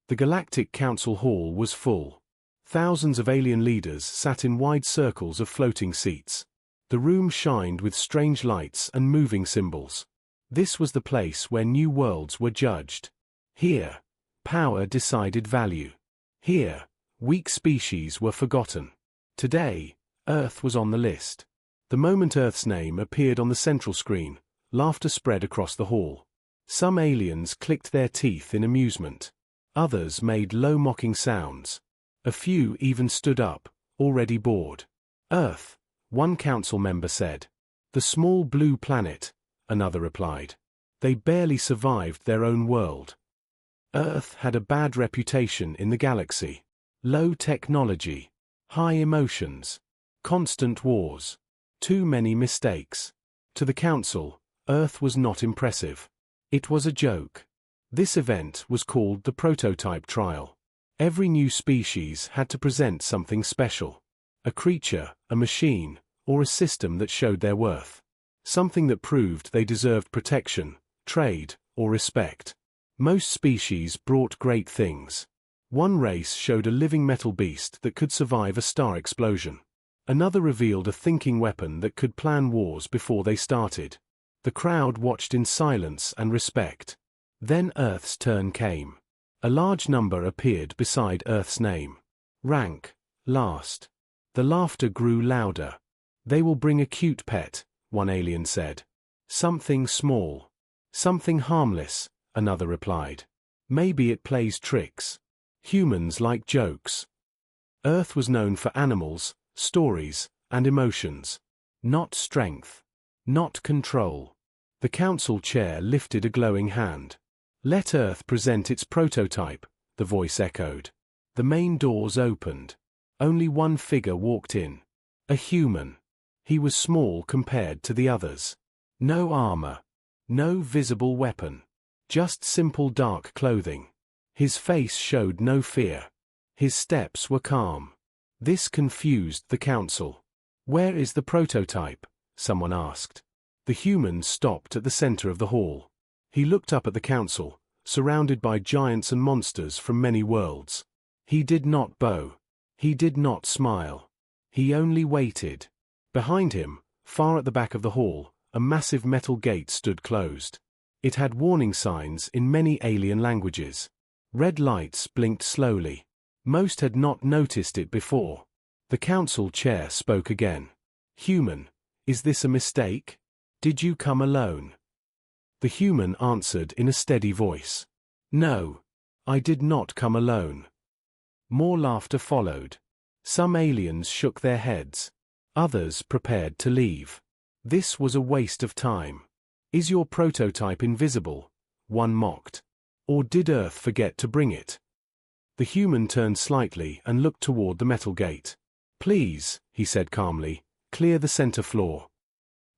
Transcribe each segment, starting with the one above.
The Galactic Council Hall was full. Thousands of alien leaders sat in wide circles of floating seats. The room shined with strange lights and moving symbols. This was the place where new worlds were judged. Here, power decided value. Here, weak species were forgotten. Today, Earth was on the list. The moment Earth's name appeared on the central screen, laughter spread across the hall. Some aliens clicked their teeth in amusement. Others made low mocking sounds. A few even stood up, already bored. Earth, one council member said. The small blue planet, another replied. They barely survived their own world. Earth had a bad reputation in the galaxy. Low technology, high emotions, constant wars, too many mistakes. To the council, Earth was not impressive. It was a joke. This event was called the prototype trial. Every new species had to present something special. A creature, a machine, or a system that showed their worth. Something that proved they deserved protection, trade, or respect. Most species brought great things. One race showed a living metal beast that could survive a star explosion. Another revealed a thinking weapon that could plan wars before they started. The crowd watched in silence and respect. Then Earth's turn came. A large number appeared beside Earth's name. Rank, last. The laughter grew louder. They will bring a cute pet, one alien said. Something small. Something harmless, another replied. Maybe it plays tricks. Humans like jokes. Earth was known for animals, stories, and emotions. Not strength. Not control. The council chair lifted a glowing hand. Let Earth present its prototype, the voice echoed. The main doors opened. Only one figure walked in. A human. He was small compared to the others. No armor. No visible weapon. Just simple dark clothing. His face showed no fear. His steps were calm. This confused the council. Where is the prototype? Someone asked. The human stopped at the center of the hall. He looked up at the council, surrounded by giants and monsters from many worlds. He did not bow. He did not smile. He only waited. Behind him, far at the back of the hall, a massive metal gate stood closed. It had warning signs in many alien languages. Red lights blinked slowly. Most had not noticed it before. The council chair spoke again. Human, is this a mistake? Did you come alone? The human answered in a steady voice. No, I did not come alone. More laughter followed. Some aliens shook their heads. Others prepared to leave. This was a waste of time. Is your prototype invisible? One mocked. Or did Earth forget to bring it? The human turned slightly and looked toward the metal gate. Please, he said calmly, clear the center floor.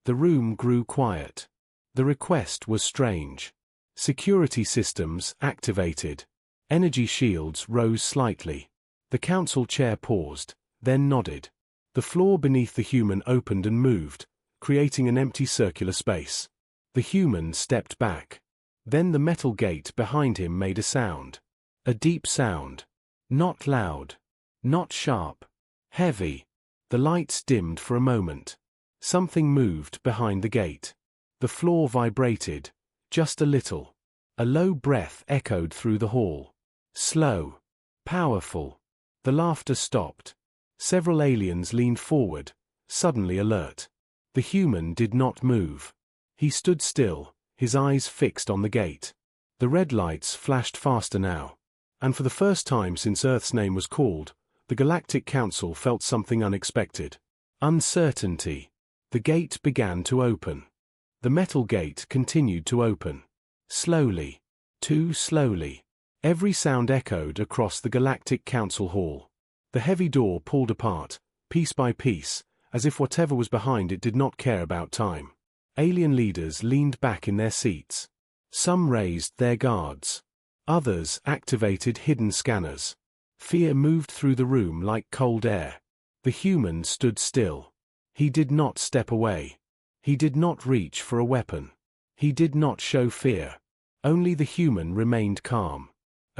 The room grew quiet. The request was strange. Security systems activated. Energy shields rose slightly. The council chair paused, then nodded. The floor beneath the human opened and moved, creating an empty circular space. The human stepped back. Then the metal gate behind him made a sound. A deep sound. Not loud. Not sharp. Heavy. The lights dimmed for a moment. Something moved behind the gate. The floor vibrated, just a little. A low breath echoed through the hall. Slow. Powerful. The laughter stopped. Several aliens leaned forward, suddenly alert. The human did not move. He stood still, his eyes fixed on the gate. The red lights flashed faster now. And for the first time since Earth's name was called, the Galactic Council felt something unexpected. Uncertainty. The gate began to open. The metal gate continued to open. Slowly. Too slowly. Every sound echoed across the Galactic Council Hall. The heavy door pulled apart, piece by piece, as if whatever was behind it did not care about time. Alien leaders leaned back in their seats. Some raised their guards. Others activated hidden scanners. Fear moved through the room like cold air. The human stood still. He did not step away. He did not reach for a weapon. He did not show fear. Only the human remained calm.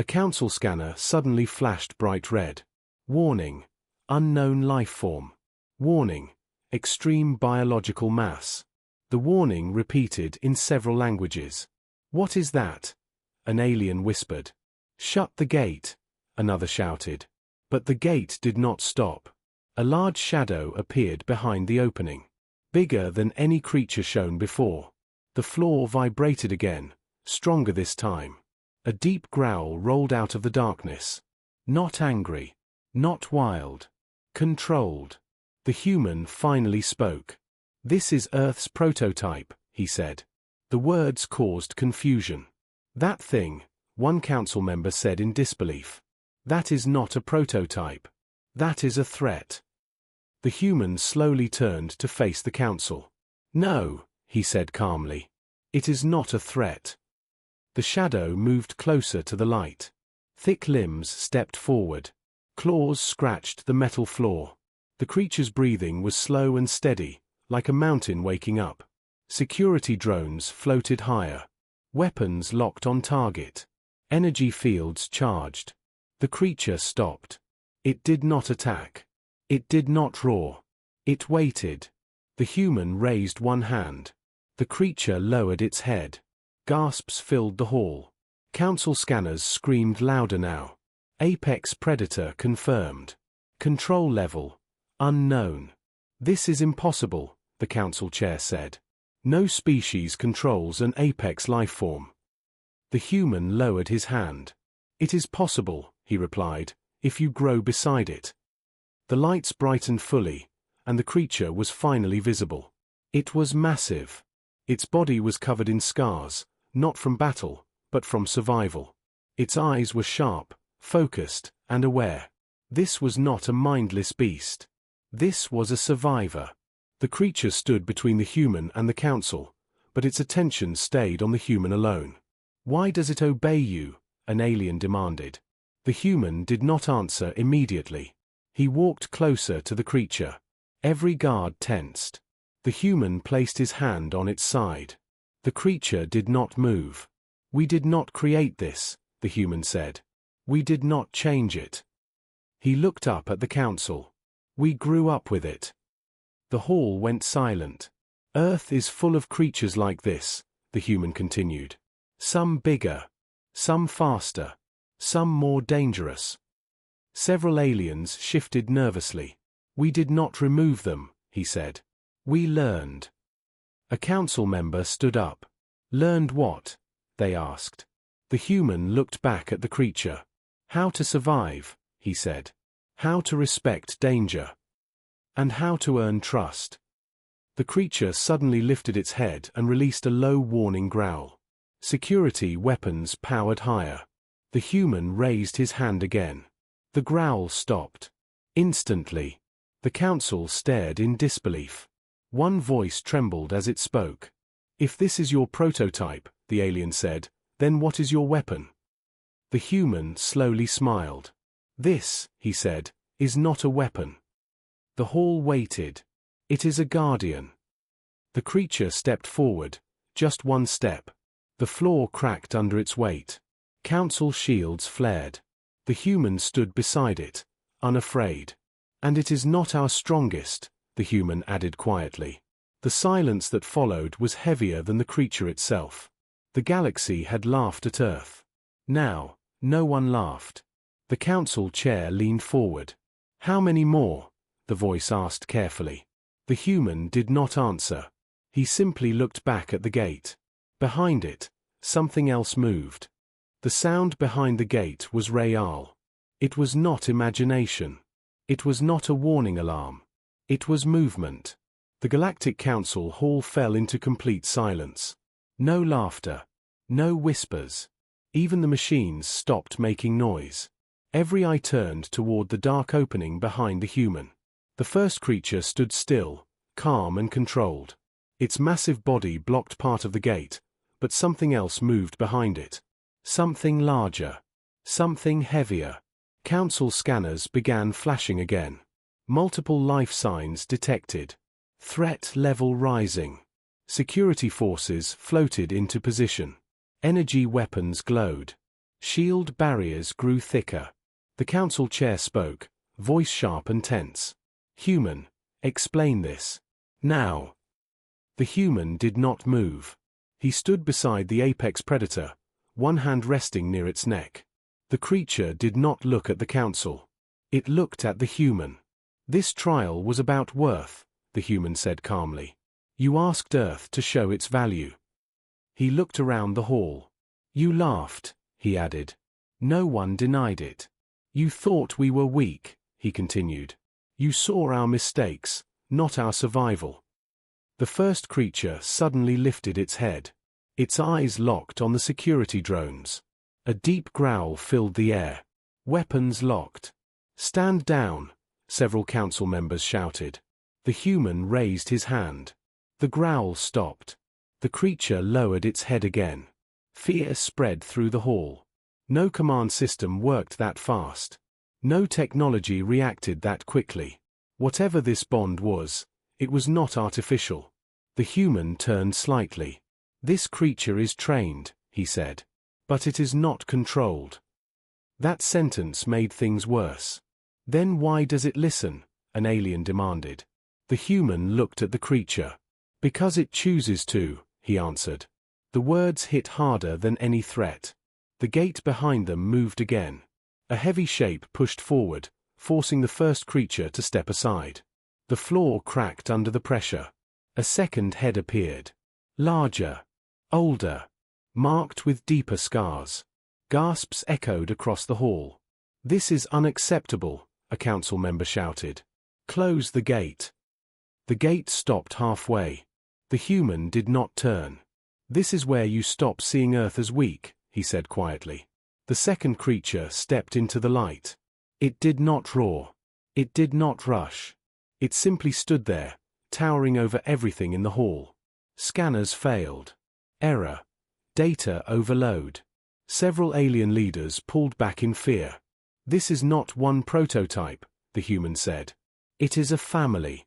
A council scanner suddenly flashed bright red. Warning: unknown life form. Warning: extreme biological mass. The warning repeated in several languages. What is that? An alien whispered. Shut the gate, another shouted. But the gate did not stop. A large shadow appeared behind the opening. Bigger than any creature shown before. The floor vibrated again, stronger this time. A deep growl rolled out of the darkness. Not angry. Not wild. Controlled. The human finally spoke. This is Earth's prototype, he said. The words caused confusion. That thing, one council member said in disbelief. That is not a prototype. That is a threat. The human slowly turned to face the council. No, he said calmly. It is not a threat. The shadow moved closer to the light. Thick limbs stepped forward. Claws scratched the metal floor. The creature's breathing was slow and steady, like a mountain waking up. Security drones floated higher. Weapons locked on target. Energy fields charged. The creature stopped. It did not attack. It did not roar. It waited. The human raised one hand. The creature lowered its head. Gasps filled the hall. Council scanners screamed louder now. Apex predator confirmed. Control level unknown. This is impossible, the council chair said. No species controls an apex life form. The human lowered his hand. It is possible, he replied, if you grow beside it. The lights brightened fully, and the creature was finally visible. It was massive. Its body was covered in scars, not from battle, but from survival. Its eyes were sharp, focused, and aware. This was not a mindless beast. This was a survivor. The creature stood between the human and the council, but its attention stayed on the human alone. Why does it obey you? An alien demanded. The human did not answer immediately. He walked closer to the creature. Every guard tensed. The human placed his hand on its side. The creature did not move. We did not create this, the human said. We did not change it. He looked up at the council. We grew up with it. The hall went silent. Earth is full of creatures like this, the human continued. Some bigger. Some faster. Some more dangerous. Several aliens shifted nervously. We did not remove them, he said. We learned. A council member stood up. Learned what? They asked. The human looked back at the creature. How to survive, he said. How to respect danger. And how to earn trust. The creature suddenly lifted its head and released a low warning growl. Security weapons powered higher. The human raised his hand again. The growl stopped. Instantly. The council stared in disbelief. One voice trembled as it spoke. If this is your prototype, the alien said, then what is your weapon? The human slowly smiled. This, he said, is not a weapon. The hall waited. It is a guardian. The creature stepped forward, just one step. The floor cracked under its weight. Council shields flared. The human stood beside it, unafraid. And it is not our strongest, the human added quietly. The silence that followed was heavier than the creature itself. The galaxy had laughed at Earth. Now, no one laughed. The council chair leaned forward. How many more? The voice asked carefully. The human did not answer. He simply looked back at the gate. Behind it, something else moved. The sound behind the gate was real. It was not imagination. It was not a warning alarm. It was movement. The Galactic Council hall fell into complete silence. No laughter. No whispers. Even the machines stopped making noise. Every eye turned toward the dark opening behind the human. The first creature stood still, calm and controlled. Its massive body blocked part of the gate, but something else moved behind it. Something larger. Something heavier. Council scanners began flashing again. Multiple life signs detected. Threat level rising. Security forces floated into position. Energy weapons glowed. Shield barriers grew thicker. The council chair spoke, voice sharp and tense. Human, explain this. Now. The human did not move. He stood beside the apex predator, one hand resting near its neck. The creature did not look at the council. It looked at the human. This trial was about worth, the human said calmly. You asked Earth to show its value. He looked around the hall. You laughed, he added. No one denied it. You thought we were weak, he continued. You saw our mistakes, not our survival. The first creature suddenly lifted its head. Its eyes locked on the security drones. A deep growl filled the air. Weapons locked. Stand down, several council members shouted. The human raised his hand. The growl stopped. The creature lowered its head again. Fear spread through the hall. No command system worked that fast. No technology reacted that quickly. Whatever this bond was, it was not artificial. The human turned slightly. This creature is trained, he said. But it is not controlled. That sentence made things worse. Then why does it listen? An alien demanded. The human looked at the creature. Because it chooses to, he answered. The words hit harder than any threat. The gate behind them moved again. A heavy shape pushed forward, forcing the first creature to step aside. The floor cracked under the pressure. A second head appeared. Larger. Older. Marked with deeper scars. Gasps echoed across the hall. This is unacceptable, a council member shouted. Close the gate. The gate stopped halfway. The human did not turn. This is where you stop seeing Earth as weak, he said quietly. The second creature stepped into the light. It did not roar. It did not rush. It simply stood there, towering over everything in the hall. Scanners failed. Error. Data overload. Several alien leaders pulled back in fear. This is not one prototype, the human said. It is a family.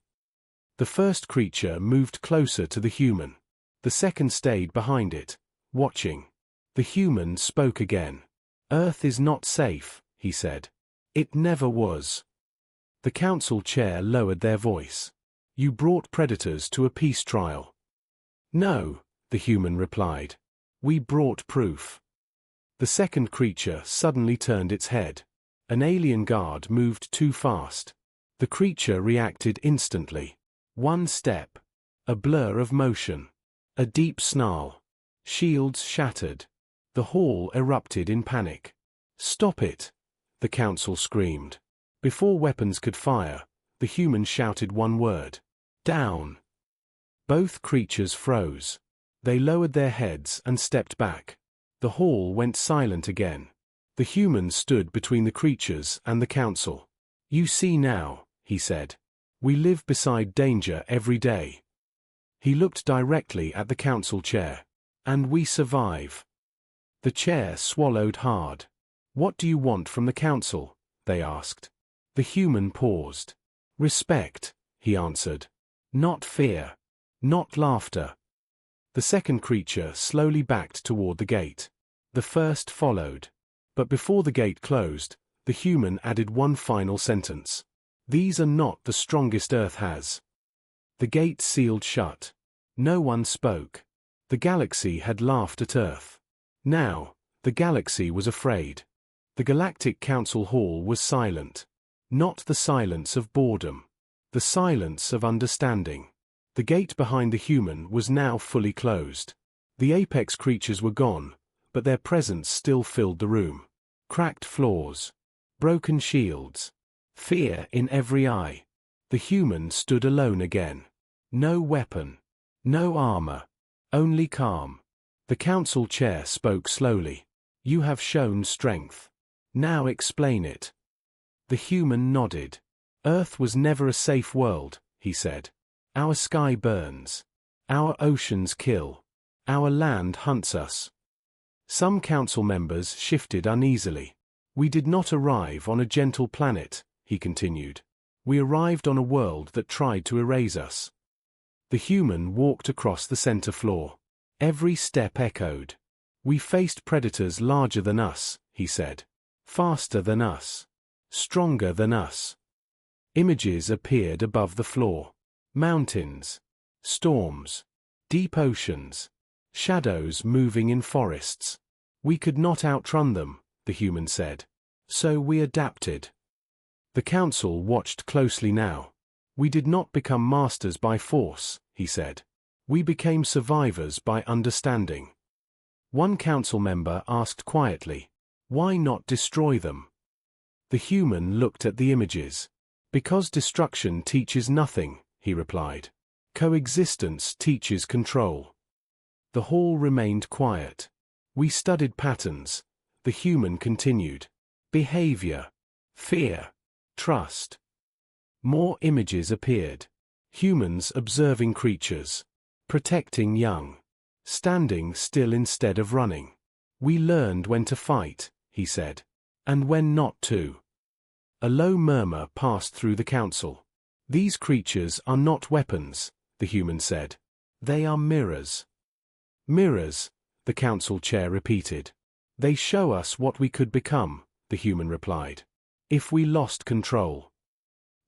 The first creature moved closer to the human. The second stayed behind it, watching. The human spoke again. Earth is not safe, he said. It never was. The council chair lowered their voice. You brought predators to a peace trial. No, the human replied. We brought proof. The second creature suddenly turned its head. An alien guard moved too fast. The creature reacted instantly. One step. A blur of motion. A deep snarl. Shields shattered. The hall erupted in panic. Stop it, the council screamed. Before weapons could fire, the human shouted one word. Down. Both creatures froze. They lowered their heads and stepped back. The hall went silent again. The human stood between the creatures and the council. You see now, he said. We live beside danger every day. He looked directly at the council chair. And we survive. The chair swallowed hard. What do you want from the council? They asked. The human paused. Respect, he answered. Not fear. Not laughter. The second creature slowly backed toward the gate. The first followed. But before the gate closed, the human added one final sentence. These are not the strongest Earth has. The gate sealed shut. No one spoke. The galaxy had laughed at Earth. Now, the galaxy was afraid. The Galactic Council Hall was silent. Not the silence of boredom. The silence of understanding. The gate behind the human was now fully closed. The apex creatures were gone, but their presence still filled the room. Cracked floors. Broken shields. Fear in every eye. The human stood alone again. No weapon. No armor. Only calm. The council chair spoke slowly. You have shown strength. Now explain it. The human nodded. Earth was never a safe world, he said. Our sky burns. Our oceans kill. Our land hunts us. Some council members shifted uneasily. We did not arrive on a gentle planet, he continued. We arrived on a world that tried to erase us. The human walked across the center floor. Every step echoed. We faced predators larger than us, he said. Faster than us. Stronger than us. Images appeared above the floor. Mountains. Storms. Deep oceans. Shadows moving in forests. We could not outrun them, the human said. So we adapted. The council watched closely now. We did not become masters by force, he said. We became survivors by understanding. One council member asked quietly, "Why not destroy them?" The human looked at the images. "Because destruction teaches nothing," he replied. "Coexistence teaches control." The hall remained quiet. We studied patterns. The human continued. Behavior. Fear. Trust. More images appeared. Humans observing creatures. Protecting young. Standing still instead of running. We learned when to fight, he said. And when not to. A low murmur passed through the council. These creatures are not weapons, the human said. They are mirrors. Mirrors, the council chair repeated. They show us what we could become, the human replied. If we lost control.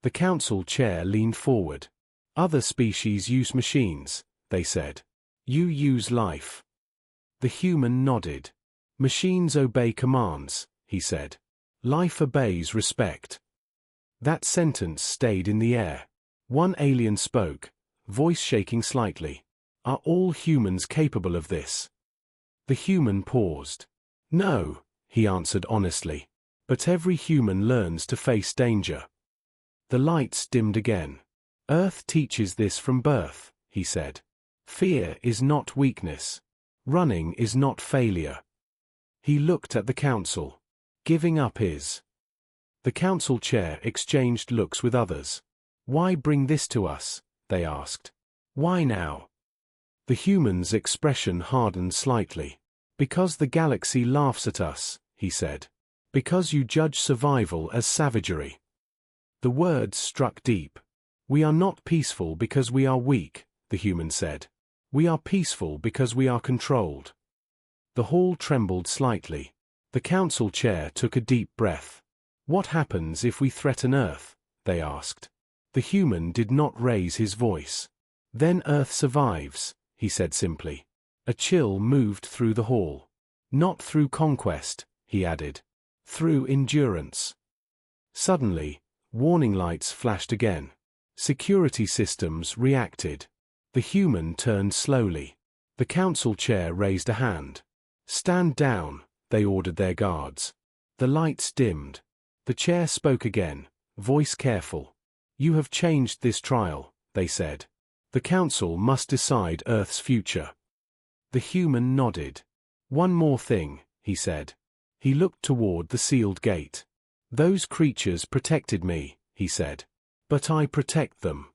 The council chair leaned forward. Other species use machines, they said. You use life. The human nodded. Machines obey commands, he said. Life obeys respect. That sentence stayed in the air. One alien spoke, voice shaking slightly. Are all humans capable of this? The human paused. No, he answered honestly. But every human learns to face danger. The lights dimmed again. Earth teaches this from birth, he said. Fear is not weakness. Running is not failure. He looked at the council. Giving up is. The council chair exchanged looks with others. Why bring this to us? They asked. Why now? The human's expression hardened slightly. Because the galaxy laughs at us, he said. Because you judge survival as savagery. The words struck deep. We are not peaceful because we are weak, the human said. We are peaceful because we are controlled. The hall trembled slightly. The council chair took a deep breath. What happens if we threaten Earth? They asked. The human did not raise his voice. Then Earth survives, he said simply. A chill moved through the hall. Not through conquest, he added. Through endurance. Suddenly, warning lights flashed again. Security systems reacted. The human turned slowly. The council chair raised a hand. Stand down, they ordered their guards. The lights dimmed. The chair spoke again, voice careful. You have changed this trial, they said. The council must decide Earth's future. The human nodded. One more thing, he said. He looked toward the sealed gate. Those creatures protected me, he said. But I protect them.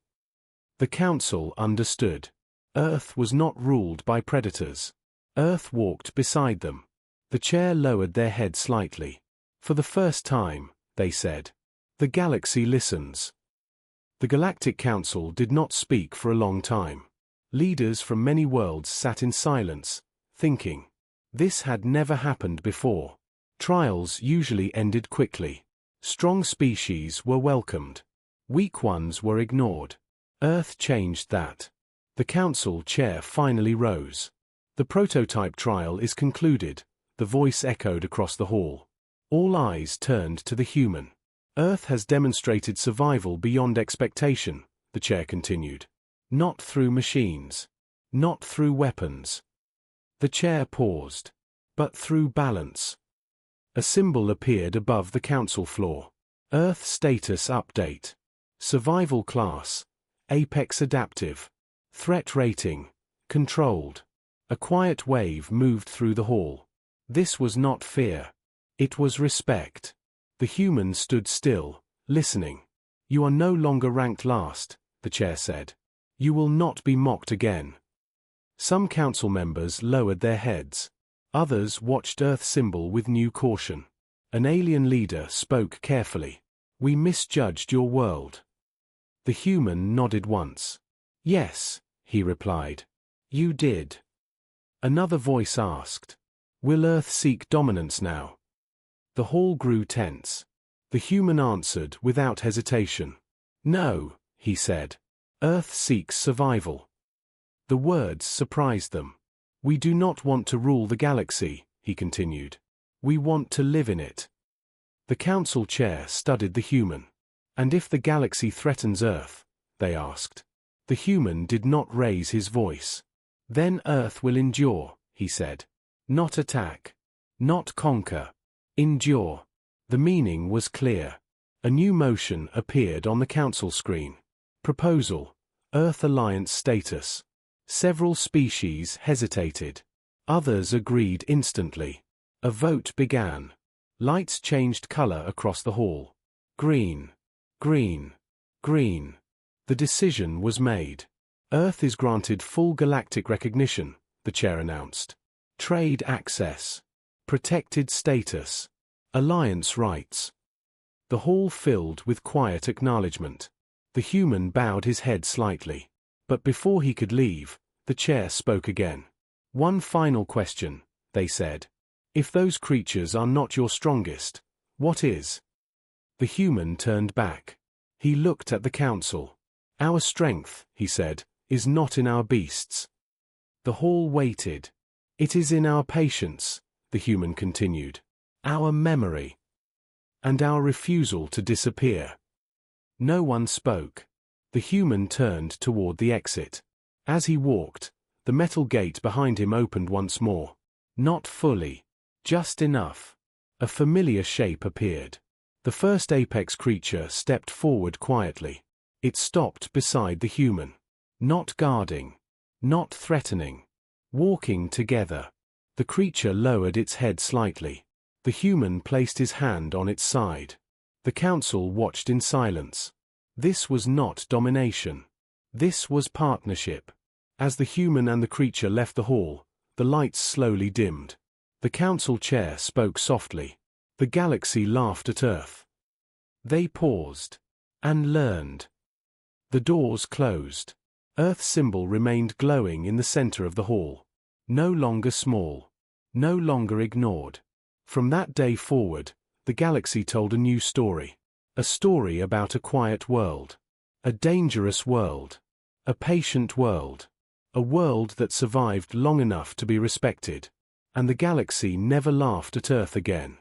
The council understood. Earth was not ruled by predators. Earth walked beside them. The chair lowered their head slightly. For the first time, they said. The galaxy listens. The Galactic Council did not speak for a long time. Leaders from many worlds sat in silence, thinking. This had never happened before. Trials usually ended quickly. Strong species were welcomed. Weak ones were ignored. Earth changed that. The council chair finally rose. The prototype trial is concluded, the voice echoed across the hall. All eyes turned to the human. Earth has demonstrated survival beyond expectation, the chair continued. Not through machines. Not through weapons. The chair paused. But through balance. A symbol appeared above the council floor. Earth status update. Survival class. Apex adaptive. Threat rating. Controlled. A quiet wave moved through the hall. This was not fear. It was respect. The human stood still, listening. You are no longer ranked last, the chair said. You will not be mocked again. Some council members lowered their heads. Others watched Earth's symbol with new caution. An alien leader spoke carefully. We misjudged your world. The human nodded once. Yes, he replied. You did. Another voice asked. Will Earth seek dominance now? The hall grew tense. The human answered without hesitation. No, he said. Earth seeks survival. The words surprised them. We do not want to rule the galaxy, he continued. We want to live in it. The council chair studied the human. And if the galaxy threatens Earth? They asked. The human did not raise his voice. Then Earth will endure, he said. Not attack. Not conquer. Endure. The meaning was clear. A new motion appeared on the council screen. Proposal. Earth Alliance status. Several species hesitated. Others agreed instantly. A vote began. Lights changed color across the hall. Green. Green. Green. The decision was made. Earth is granted full galactic recognition, the chair announced. Trade access. Protected status. Alliance rights. The hall filled with quiet acknowledgement. The human bowed his head slightly. But before he could leave, the chair spoke again. One final question, they said. If those creatures are not your strongest, what is? The human turned back. He looked at the council. Our strength, he said, is not in our beasts. The hall waited. It is in our patience, the human continued. Our memory. And our refusal to disappear. No one spoke. The human turned toward the exit. As he walked, the metal gate behind him opened once more. Not fully. Just enough. A familiar shape appeared. The first apex creature stepped forward quietly. It stopped beside the human. Not guarding. Not threatening. Walking together. The creature lowered its head slightly. The human placed his hand on its side. The council watched in silence. This was not domination. This was partnership. As the human and the creature left the hall, the lights slowly dimmed. The council chair spoke softly. The galaxy laughed at Earth. They paused. And learned. The doors closed. Earth's symbol remained glowing in the center of the hall. No longer small. No longer ignored. From that day forward, the galaxy told a new story. A story about a quiet world. A dangerous world. A patient world. A world that survived long enough to be respected. And the galaxy never laughed at Earth again.